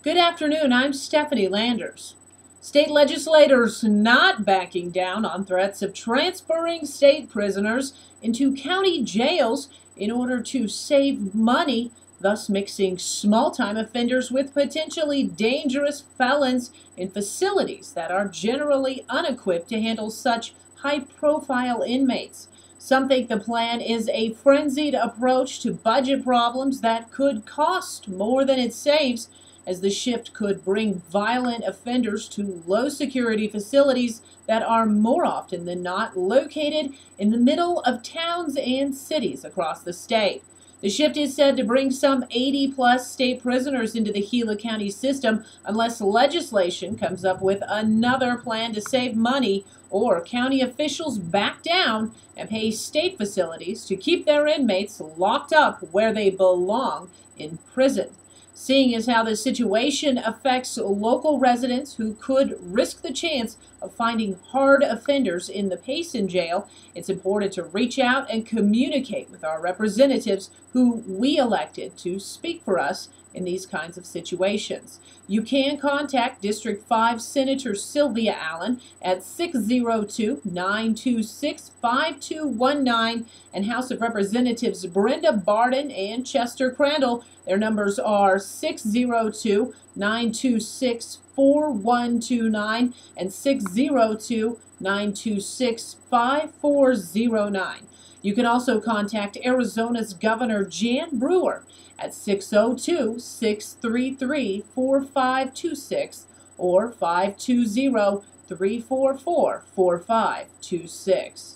Good afternoon, I'm Stephanie Landers. State legislators not backing down on threats of transferring state prisoners into county jails in order to save money, thus mixing small-time offenders with potentially dangerous felons in facilities that are generally unequipped to handle such high-profile inmates. Some think the plan is a frenzied approach to budget problems that could cost more than it saves, as the shift could bring violent offenders to low-security facilities that are more often than not located in the middle of towns and cities across the state. The shift is said to bring some 80-plus state prisoners into the Gila County system unless legislation comes up with another plan to save money or county officials back down and pay state facilities to keep their inmates locked up where they belong, in prison. Seeing as how the situation affects local residents who could risk the chance of finding hard offenders in the Payson jail, it's important to reach out and communicate with our representatives who we elected to speak for us in these kinds of situations. You can contact District 5 Senator Sylvia Allen at 602-926-5219 and House of Representatives Brenda Barden and Chester Crandall. Their numbers are 602-926-4129 and 602-926-5409. You can also contact Arizona's Governor Jan Brewer at 602-633-4526 or 520-344-4526.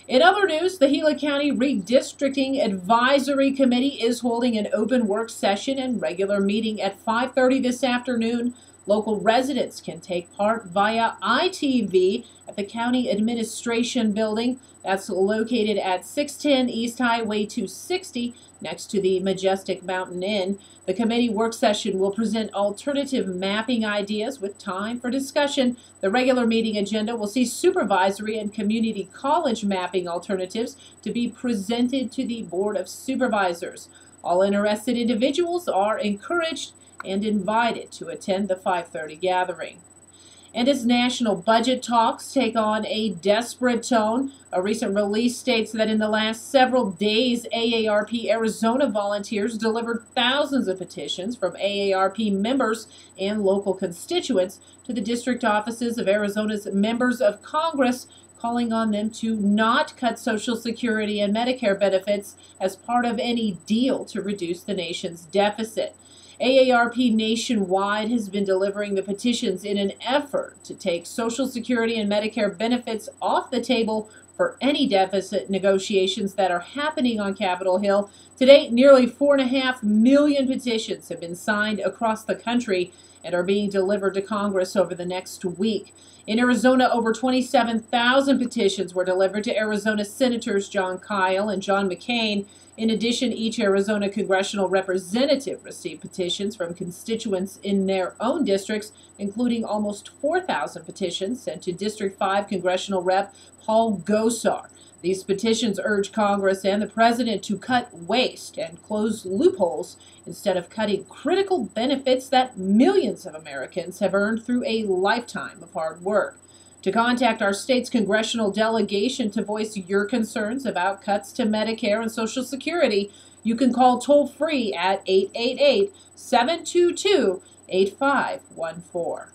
In other news, the Gila County Redistricting Advisory Committee is holding an open work session and regular meeting at 5:30 this afternoon. Local residents can take part via ITV at the County Administration Building. That's located at 610 East Highway 260 next to the Majestic Mountain Inn. The committee work session will present alternative mapping ideas with time for discussion. The regular meeting agenda will see supervisory and community college mapping alternatives to be presented to the Board of Supervisors. All interested individuals are encouraged and invited to attend the 5:30 gathering. And as national budget talks take on a desperate tone, a recent release states that in the last several days, AARP Arizona volunteers delivered thousands of petitions from AARP members and local constituents to the district offices of Arizona's members of Congress, calling on them to not cut Social Security and Medicare benefits as part of any deal to reduce the nation's deficit. AARP nationwide has been delivering the petitions in an effort to take Social Security and Medicare benefits off the table for any deficit negotiations that are happening on Capitol Hill. To date, nearly 4.5 million petitions have been signed across the country and are being delivered to Congress over the next week. In Arizona, over 27,000 petitions were delivered to Arizona Senators Jon Kyl and John McCain. In addition, each Arizona congressional representative received petitions from constituents in their own districts, including almost 4,000 petitions sent to District 5 Congressional Rep. Paul Gosar. These petitions urge Congress and the President to cut waste and close loopholes instead of cutting critical benefits that millions of Americans have earned through a lifetime of hard work. To contact our state's congressional delegation to voice your concerns about cuts to Medicare and Social Security, you can call toll-free at 888-722-8514.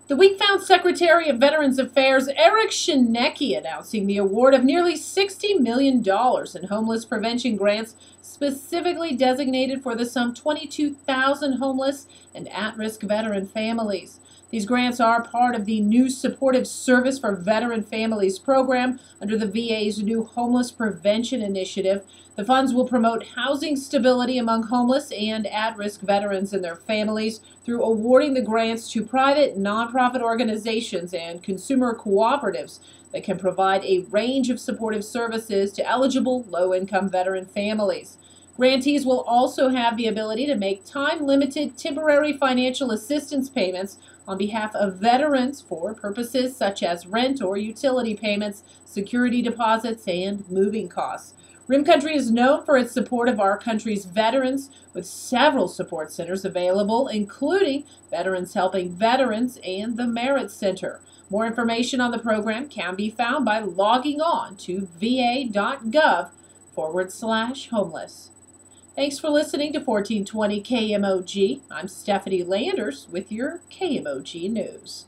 The week found Secretary of Veterans Affairs Eric Shinnecki announcing the award of nearly $60 million in homeless prevention grants specifically designated for the some 22,000 homeless and at-risk veteran families. These grants are part of the new Supportive Service for Veteran Families program under the VA's new Homeless Prevention Initiative. The funds will promote housing stability among homeless and at-risk veterans and their families through awarding the grants to private, nonprofit organizations and consumer cooperatives that can provide a range of supportive services to eligible low-income veteran families. Grantees will also have the ability to make time-limited temporary financial assistance payments on behalf of veterans for purposes such as rent or utility payments, security deposits, and moving costs. Rim Country is known for its support of our country's veterans, with several support centers available, including Veterans Helping Veterans and the Merit Center. More information on the program can be found by logging on to va.gov/homeless. Thanks for listening to 1420 KMOG. I'm Stephanie Landers with your KMOG News.